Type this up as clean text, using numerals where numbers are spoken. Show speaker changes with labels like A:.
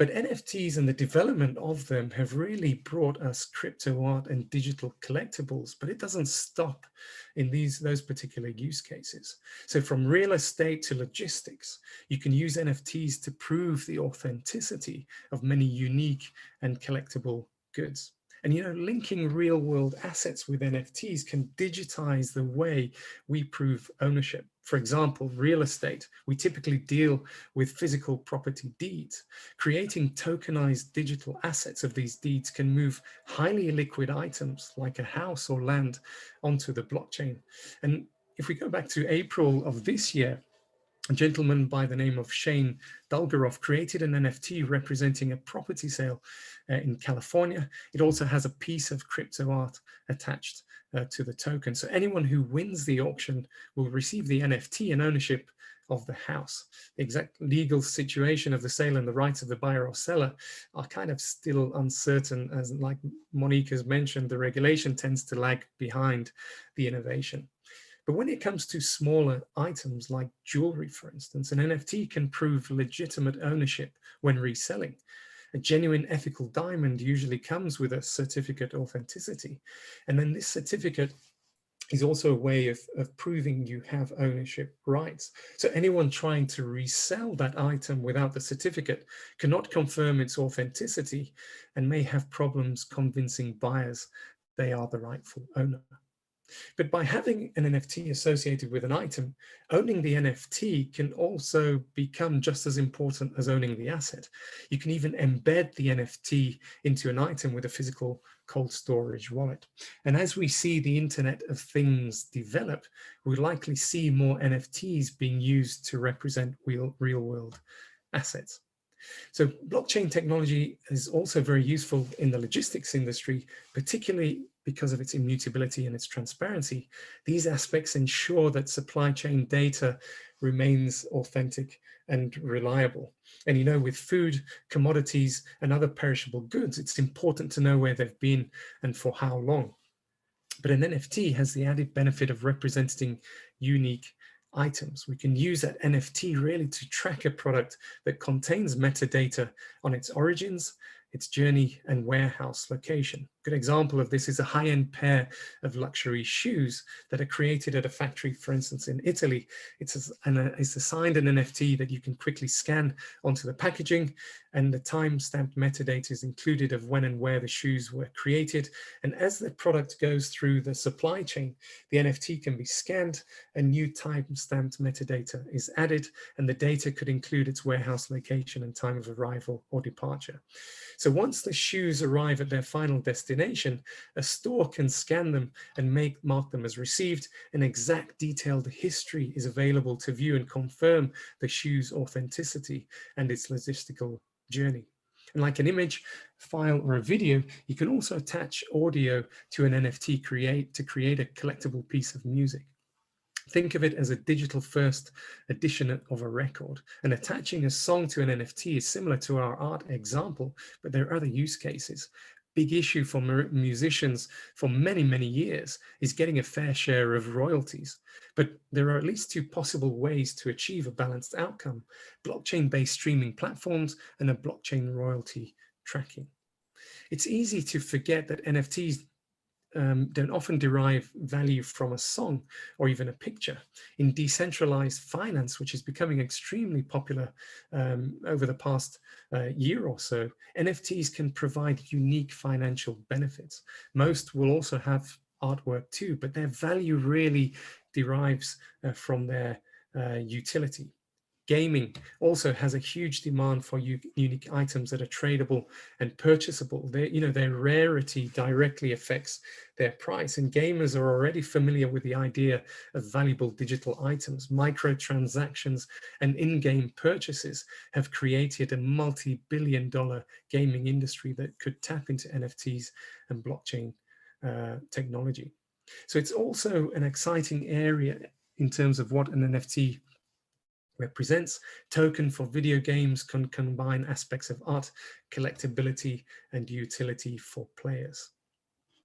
A: But NFTs and the development of them have really brought us crypto art and digital collectibles, but it doesn't stop in those particular use cases. So from real estate to logistics, you can use NFTs to prove the authenticity of many unique and collectible goods. And, linking real world assets with NFTs can digitize the way we prove ownership. For example, real estate, we typically deal with physical property deeds. Creating tokenized digital assets of these deeds can move highly liquid items like a house or land onto the blockchain. And if we go back to April of this year, a gentleman by the name of Shane Dulgaroff created an NFT representing a property sale in California. It also has a piece of crypto art attached to the token. So anyone who wins the auction will receive the NFT and ownership of the house. The exact legal situation of the sale and the rights of the buyer or seller are kind of still uncertain, as like Monique has mentioned, the regulation tends to lag behind the innovation. But when it comes to smaller items like jewelry, for instance, an NFT can prove legitimate ownership when reselling. A genuine ethical diamond usually comes with a certificate of authenticity. And then this certificate is also a way of proving you have ownership rights. So anyone trying to resell that item without the certificate cannot confirm its authenticity and may have problems convincing buyers they are the rightful owner. But by having an NFT associated with an item, owning the NFT can also become just as important as owning the asset. You can even embed the NFT into an item with a physical cold storage wallet. And as we see the Internet of Things develop, we'll likely see more NFTs being used to represent real world assets. So blockchain technology is also very useful in the logistics industry, particularly because of its immutability and its transparency. These aspects ensure that supply chain data remains authentic and reliable. And with food, commodities, and other perishable goods, it's important to know where they've been and for how long. But an NFT has the added benefit of representing unique items. We can use that NFT really to track a product that contains metadata on its origins, its journey, and warehouse location. A good example of this is a high-end pair of luxury shoes that are created at a factory, for instance, in Italy. It's assigned an NFT that you can quickly scan onto the packaging, and the time-stamped metadata is included of when and where the shoes were created. And as the product goes through the supply chain, the NFT can be scanned, and new time-stamped metadata is added, and the data could include its warehouse location and time of arrival or departure. So once the shoes arrive at their final destination, a store can scan them and mark them as received. An exact detailed history is available to view and confirm the shoe's authenticity and its logistical journey. And like an image, file, or a video, you can also attach audio to an NFT to create a collectible piece of music. Think of it as a digital first edition of a record, and attaching a song to an NFT is similar to our art example, but there are other use cases. Big issue for musicians for many, many years is getting a fair share of royalties. But there are at least two possible ways to achieve a balanced outcome: blockchain-based streaming platforms and a blockchain royalty tracking. It's easy to forget that NFTs don't often derive value from a song or even a picture. In decentralized finance, which is becoming extremely popular over the past year or so, NFTs can provide unique financial benefits. Most will also have artwork too, but their value really derives from their utility. Gaming also has a huge demand for unique items that are tradable and purchasable. Their rarity directly affects their price, and gamers are already familiar with the idea of valuable digital items. Microtransactions and in-game purchases have created a multi-billion-dollar gaming industry that could tap into NFTs and blockchain technology. So it's also an exciting area in terms of what an NFT represents. Token for video games can combine aspects of art, collectability, and utility for players.